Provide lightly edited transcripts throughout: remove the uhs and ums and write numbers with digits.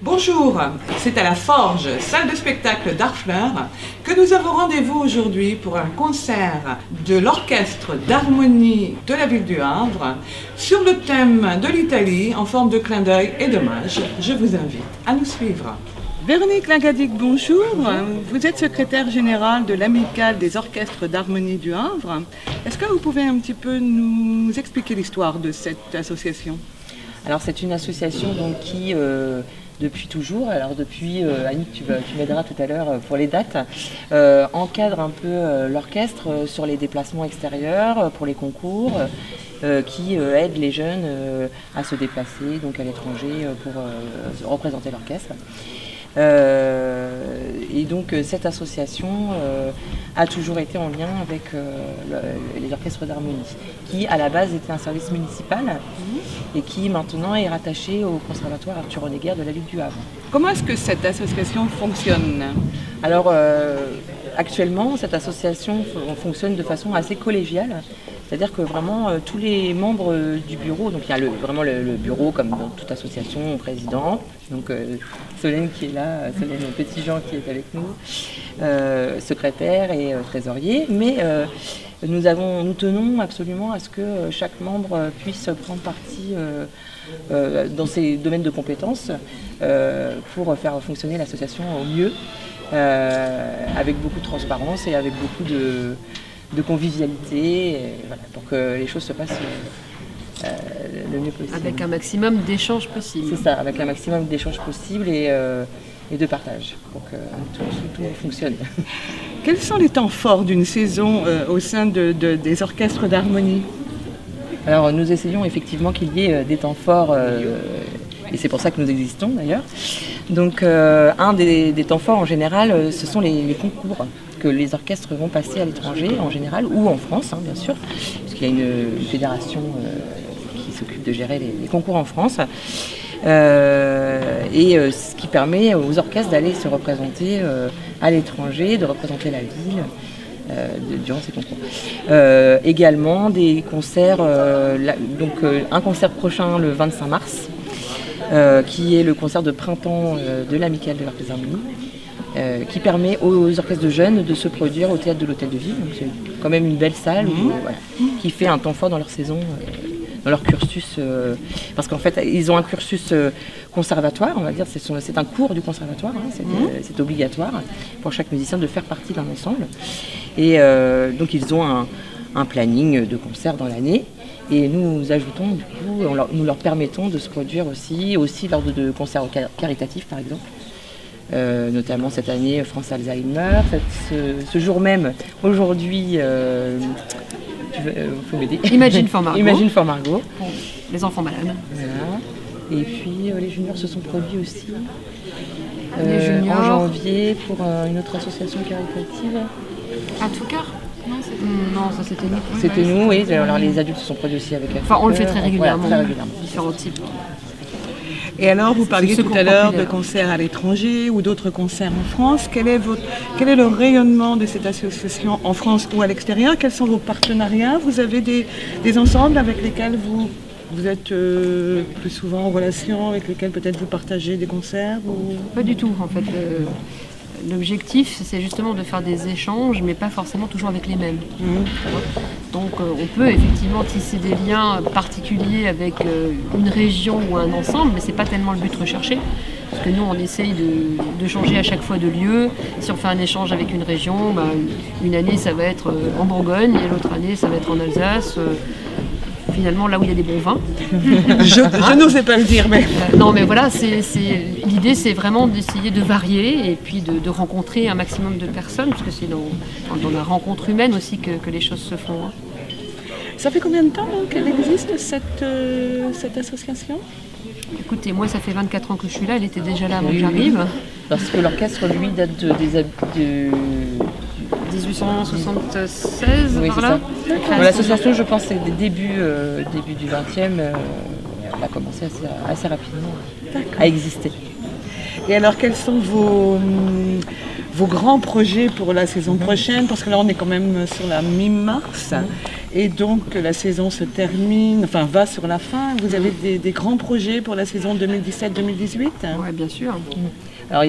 Bonjour, c'est à la Forge, salle de spectacle d'Harfleur, que nous avons rendez-vous aujourd'hui pour un concert de l'Orchestre d'harmonie de la ville du Havre sur le thème de l'Italie en forme de clin d'œil et d'hommage. Je vous invite à nous suivre. Véronique Lingadic, bonjour. Vous êtes secrétaire générale de l'Amicale des orchestres d'harmonie du Havre. Est-ce que vous pouvez un petit peu nous expliquer l'histoire de cette association? Alors c'est une association donc, qui, depuis toujours, alors depuis, Annick tu m'aideras tout à l'heure pour les dates, encadre un peu l'orchestre sur les déplacements extérieurs, pour les concours, qui aide les jeunes à se déplacer donc à l'étranger pour représenter l'orchestre. Et donc cette association a toujours été en lien avec les orchestres d'harmonie, qui à la base était un service municipal et qui maintenant est rattaché au conservatoire Arthur Honegger de la ville du Havre. Comment est-ce que cette association fonctionne? Alors actuellement cette association fonctionne de façon assez collégiale. C'est-à-dire que vraiment tous les membres du bureau, donc il y a vraiment le bureau comme dans toute association, président, donc Solène qui est là, Solène Petit-Jean qui est avec nous, secrétaire et trésorier, mais nous tenons absolument à ce que chaque membre puisse prendre partie dans ses domaines de compétences pour faire fonctionner l'association au mieux, avec beaucoup de transparence et avec beaucoup de convivialité, et voilà, pour que les choses se passent le mieux possible. Avec un maximum d'échanges possibles. C'est ça, avec un maximum d'échanges possibles et de partage, pour que tout fonctionne. Quels sont les temps forts d'une saison au sein des orchestres d'harmonie? Alors nous essayons effectivement qu'il y ait des temps forts, et c'est pour ça que nous existons d'ailleurs. Donc un des temps forts en général, ce sont les concours que les orchestres vont passer à l'étranger en général, ou en France bien sûr, puisqu'il y a une fédération qui s'occupe de gérer les concours en France, ce qui permet aux orchestres d'aller se représenter à l'étranger, de représenter la ville durant ces concours. Également des concerts, un concert prochain le 25 mars, qui est le concert de printemps de l'Amicale de l'Orchestre d'harmonie, qui permet aux orchestres de jeunes de se produire au théâtre de l'Hôtel de Ville. C'est quand même une belle salle qui fait un temps fort dans leur saison, dans leur cursus, parce qu'en fait ils ont un cursus conservatoire, on va dire, c'est un cours du conservatoire, c'est obligatoire pour chaque musicien de faire partie d'un ensemble, et donc ils ont un planning de concerts dans l'année. Et nous ajoutons, du coup, nous leur permettons de se produire aussi lors de concerts caritatifs par exemple. Notamment cette année France Alzheimer, ce jour même, aujourd'hui, faut m'aider. Imagine for Margot. Imagine for Margot. Pour les enfants malades. Voilà. Et puis les juniors se sont produits aussi juniors. en janvier pour une autre association caritative. À tout cœur? Non, ça c'était nous. C'était nous, oui. Alors les adultes se sont produits aussi avec. Enfin, on le fait très régulièrement. Voilà, très régulièrement. Différents types. Et alors, vous parliez tout à l'heure de concerts à l'étranger ou d'autres concerts en France. Quel est le rayonnement de cette association en France ou à l'extérieur? Quels sont vos partenariats? Vous avez des ensembles avec lesquels vous êtes plus souvent en relation, avec lesquels peut-être vous partagez des concerts ou... Pas du tout, en fait. L'objectif, c'est justement de faire des échanges, mais pas forcément toujours avec les mêmes. Donc on peut effectivement tisser des liens particuliers avec une région ou un ensemble, mais c'est pas tellement le but recherché. Parce que nous, on essaye de changer à chaque fois de lieu. Si on fait un échange avec une région, une année, ça va être en Bourgogne, et l'autre année, ça va être en Alsace. Finalement, là où il y a des bons vins. Je n'osais pas le dire, mais... Non, mais voilà, l'idée, c'est vraiment d'essayer de varier et puis de rencontrer un maximum de personnes, parce que c'est dans la rencontre humaine aussi que les choses se font. Ça fait combien de temps qu'elle existe, cette association? Écoutez, moi, ça fait 24 ans que je suis là, elle était déjà là avant que j'arrive. Parce que l'orchestre, lui, date de 1876, oui, par là. L'association, je pense, c'est début du 20e, elle a commencé assez rapidement à exister. Et alors, quels sont vos grands projets pour la saison prochaine, parce que là on est quand même sur la mi-mars, et donc la saison se termine, enfin va sur la fin. Vous avez des grands projets pour la saison 2017-2018 ? Oui, bien sûr. Alors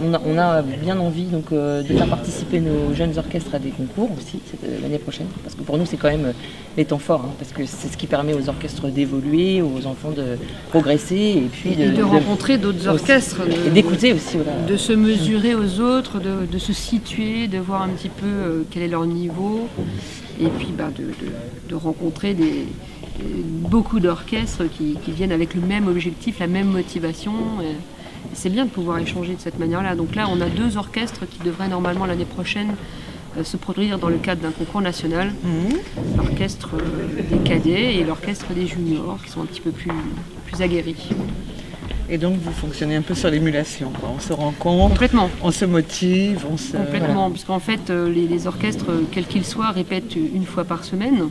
on a bien envie donc, de faire participer nos jeunes orchestres à des concours aussi l'année prochaine, parce que pour nous c'est quand même les temps forts, hein, parce que c'est ce qui permet aux orchestres d'évoluer, aux enfants de progresser, et puis de rencontrer d'autres orchestres. Et d'écouter aussi. Voilà. De se mesurer aux autres, de se situer, de voir un petit peu quel est leur niveau, et puis de rencontrer beaucoup d'orchestres qui viennent avec le même objectif, la même motivation. C'est bien de pouvoir échanger de cette manière-là. Donc là, on a 2 orchestres qui devraient normalement l'année prochaine se produire dans le cadre d'un concours national. L'orchestre des cadets et l'orchestre des juniors, qui sont un petit peu plus aguerris. Et donc vous fonctionnez un peu sur l'émulation, quoi. On se rencontre, complètement. On se motive, Complètement, voilà. parce qu'en fait, les orchestres, quels qu'ils soient, répètent une fois par semaine,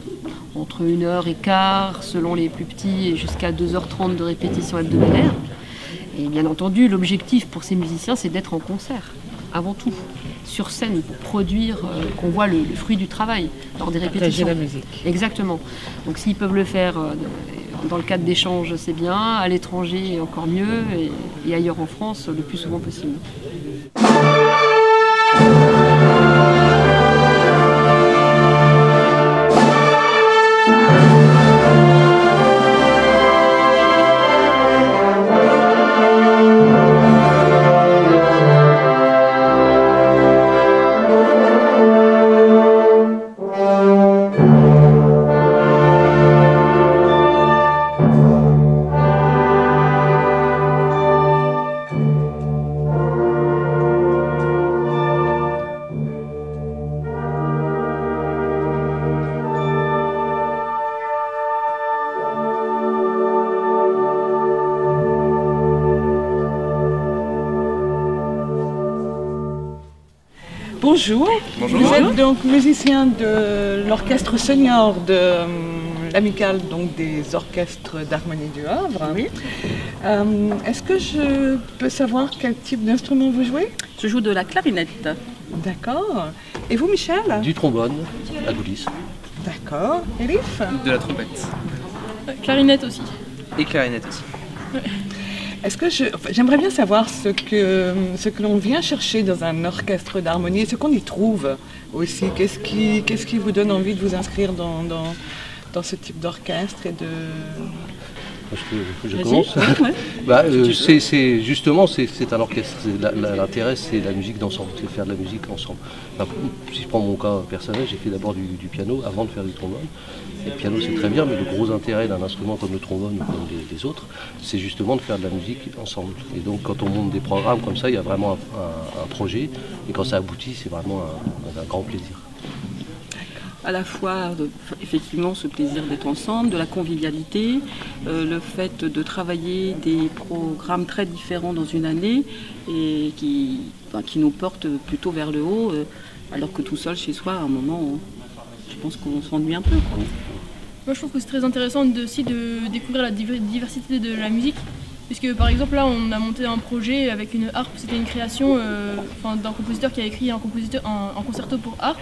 entre 1h15 selon les plus petits et jusqu'à 2h30 de répétition hebdomadaire. Et bien entendu, l'objectif pour ces musiciens, c'est d'être en concert, avant tout, sur scène, pour produire, qu'on voit le fruit du travail lors des répétitions. Partager la musique. Exactement. Donc s'ils peuvent le faire dans le cadre d'échanges, c'est bien, à l'étranger encore mieux, et ailleurs en France, le plus souvent possible. Bonjour. Bonjour. Vous êtes donc musicien de l'orchestre senior de l'amicale donc des orchestres d'harmonie du Havre. Oui. Est-ce que je peux savoir quel type d'instrument vous jouez? Je joue de la clarinette. D'accord. Et vous, Michel? Du trombone à coulisses. D'accord. Elif? De la trompette. Clarinette aussi. Et clarinette aussi. Est-ce que j'aimerais bien savoir ce que l'on vient chercher dans un orchestre d'harmonie et ce qu'on y trouve aussi. Qu'est-ce qui vous donne envie de vous inscrire dans ce type d'orchestre et de... Je commence. C'est justement c'est un orchestre. L'intérêt c'est la musique d'ensemble, c'est faire de la musique ensemble. Enfin, si je prends mon cas personnel, j'ai fait d'abord du piano avant de faire du trombone. Et le piano c'est très bien, mais le gros intérêt d'un instrument comme le trombone ou comme les autres, c'est justement de faire de la musique ensemble. Et donc quand on monte des programmes comme ça, il y a vraiment un projet, et quand ça aboutit, c'est vraiment un grand plaisir. À la fois, effectivement, ce plaisir d'être ensemble, de la convivialité, le fait de travailler des programmes très différents dans une année et qui nous portent plutôt vers le haut, alors que tout seul chez soi, à un moment, je pense qu'on s'ennuie un peu, quoi. Moi, je trouve que c'est très intéressant aussi de découvrir la diversité de la musique. Puisque par exemple là on a monté un projet avec une harpe, c'était une création d'un compositeur qui a écrit un concerto pour harpe,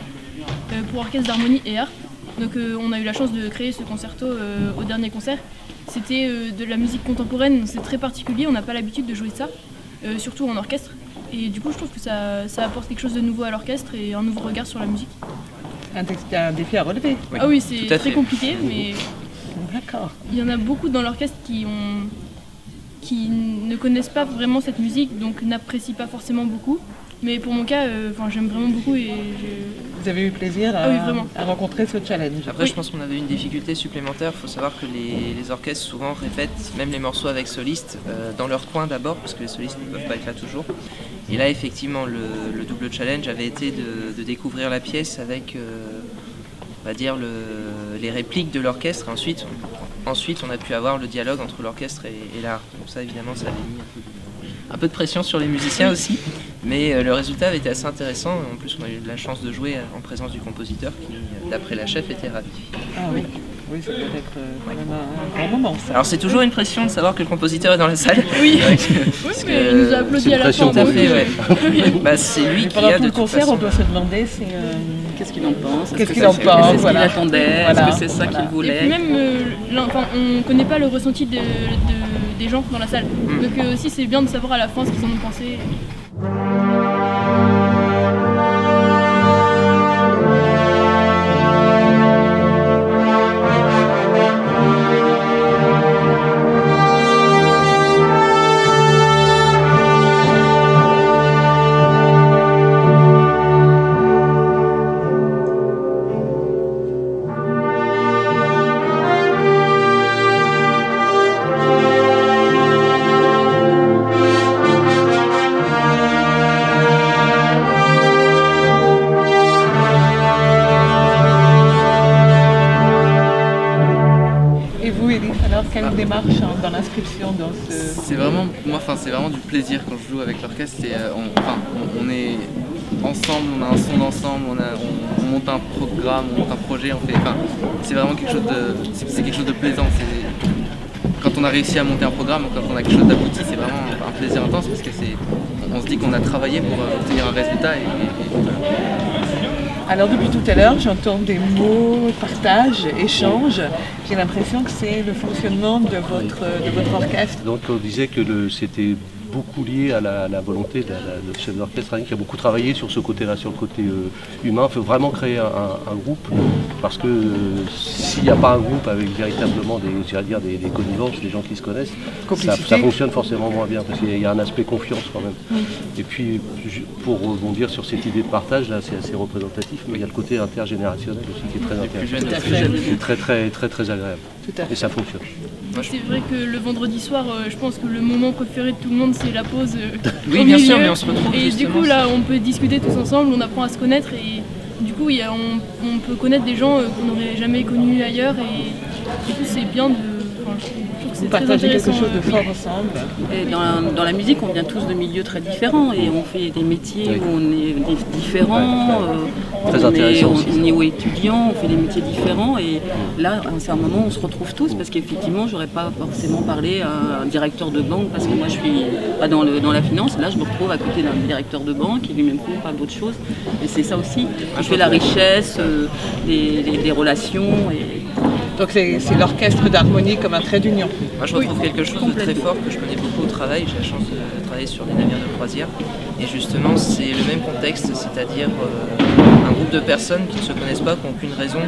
pour orchestre d'harmonie et harpe. Donc on a eu la chance de créer ce concerto au dernier concert. C'était de la musique contemporaine, c'est très particulier, on n'a pas l'habitude de jouer ça, surtout en orchestre. Et du coup je trouve que ça apporte quelque chose de nouveau à l'orchestre et un nouveau regard sur la musique. Un défi à relever. Oui. Ah oui, c'est très compliqué, mais d'accord. Il y en a beaucoup dans l'orchestre qui ne connaissent pas vraiment cette musique, donc n'apprécient pas forcément beaucoup. Mais pour mon cas, j'aime vraiment beaucoup et Vous avez eu plaisir à rencontrer ce challenge. Après, je pense qu'on avait une difficulté supplémentaire. Il faut savoir que les orchestres souvent répètent même les morceaux avec solistes dans leur coin d'abord, parce que les solistes ne peuvent pas être là toujours. Et là, effectivement, le double challenge avait été de découvrir la pièce avec, on va dire, les répliques de l'orchestre. Ensuite, on a pu avoir le dialogue entre l'orchestre et l'art. Donc ça, évidemment, ça avait mis un peu de pression sur les musiciens aussi. Mais le résultat avait été assez intéressant. En plus, on a eu de la chance de jouer en présence du compositeur qui, d'après la chef, était ravi. Ah oui. Oui, ça doit être quand même un grand moment, ça. Alors c'est toujours une pression de savoir que le compositeur est dans la salle. Oui, Parce mais il nous a applaudi à la fin. Tout à fait, ouais. Bah, c'est lui qui pendant a tout de le toute concert, façon, on doit se demander qu'est-ce qu'il en pense. Qu'est-ce qu'il en pense, Est-ce qu'il voilà. attendait. Voilà. Est-ce que c'est ça qu'il Et voulait. puis même, on ne connaît pas le ressenti des gens dans la salle. Donc aussi c'est bien de savoir à la fin ce qu'ils en ont pensé. Quelle démarche dans l'inscription dans ce... C'est vraiment, moi, c'est vraiment du plaisir quand je joue avec l'orchestre. On est ensemble, on a un son d'ensemble, on monte un programme, on monte un projet, c'est vraiment quelque chose de plaisant. Quand on a réussi à monter un programme, quand on a quelque chose d'abouti, c'est vraiment un plaisir intense parce que on se dit qu'on a travaillé pour obtenir un résultat. Alors depuis tout à l'heure, j'entends des mots, partage, échange. J'ai l'impression que c'est le fonctionnement de votre orchestre. Donc on disait que c'était beaucoup lié à la volonté de notre chef d'orchestre qui a beaucoup travaillé sur ce côté-là, sur le côté humain. Il faut vraiment créer un groupe parce que s'il n'y a pas un groupe avec véritablement des connivences, des gens qui se connaissent, ça fonctionne forcément moins bien parce qu'il y a un aspect confiance quand même. Et puis pour rebondir sur cette idée de partage, là c'est assez représentatif, mais il y a le côté intergénérationnel aussi qui est très intéressant. C'est très agréable. Et ça fonctionne. C'est vrai que le vendredi soir, je pense que le moment préféré de tout le monde, c'est la pause oui, bien sûr, mais on se retrouve et du coup, là, on peut discuter tous ensemble, on apprend à se connaître et du coup, on peut connaître des gens qu'on n'aurait jamais connus ailleurs et du coup, c'est bien de... Vous partagez quelque chose de fort ensemble. Et dans la musique, on vient tous de milieux très différents et on fait des métiers où on est différents. Très intéressant aussi. On est ou étudiants, on fait des métiers différents et là, à un certain moment, on se retrouve tous parce qu'effectivement, j'aurais pas forcément parlé à un directeur de banque parce que moi, je suis pas dans la finance. Là, je me retrouve à côté d'un directeur de banque qui lui-même parle d'autre chose. Et c'est ça aussi. Je fais la richesse, des relations. Donc c'est l'orchestre d'harmonie comme un trait d'union. Moi je retrouve quelque chose de très fort que je connais beaucoup au travail. J'ai la chance de travailler sur des navires de croisière. Et justement c'est le même contexte, c'est-à-dire un groupe de personnes qui ne se connaissent pas, qui n'ont aucune raison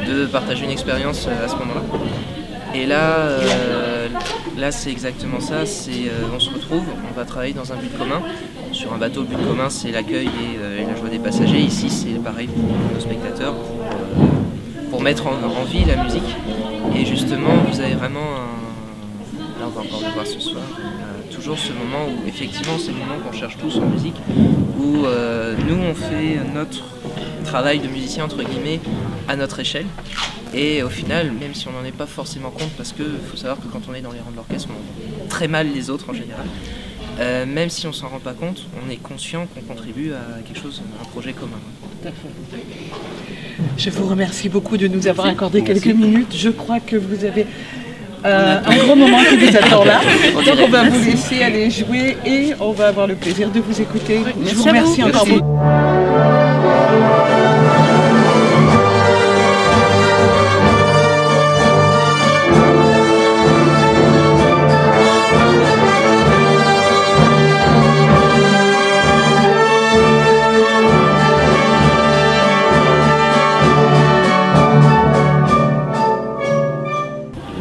de partager une expérience à ce moment-là. Et là c'est exactement ça, on se retrouve, on va travailler dans un but commun. Sur un bateau, le but commun c'est l'accueil et la joie des passagers. Ici c'est pareil pour nos spectateurs, pour mettre en vie la musique. Et justement, vous avez vraiment là on va encore le voir ce soir, toujours ce moment où effectivement c'est le moment qu'on cherche tous en musique, où nous on fait notre travail de musicien entre guillemets à notre échelle. Et au final, même si on n'en est pas forcément compte, parce qu'il faut savoir que quand on est dans les rangs de l'orchestre, on entend très mal les autres en général. Même si on s'en rend pas compte, on est conscient qu'on contribue à quelque chose, à un projet commun. Tout à fait. Je vous remercie beaucoup de nous avoir accordé quelques minutes. Je crois que vous avez un gros moment qui vous attend là. Donc on va vous laisser aller jouer et on va avoir le plaisir de vous écouter. Je vous remercie encore beaucoup.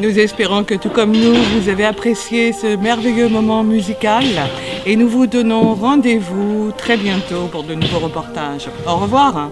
Nous espérons que tout comme nous, vous avez apprécié ce merveilleux moment musical et nous vous donnons rendez-vous très bientôt pour de nouveaux reportages. Au revoir.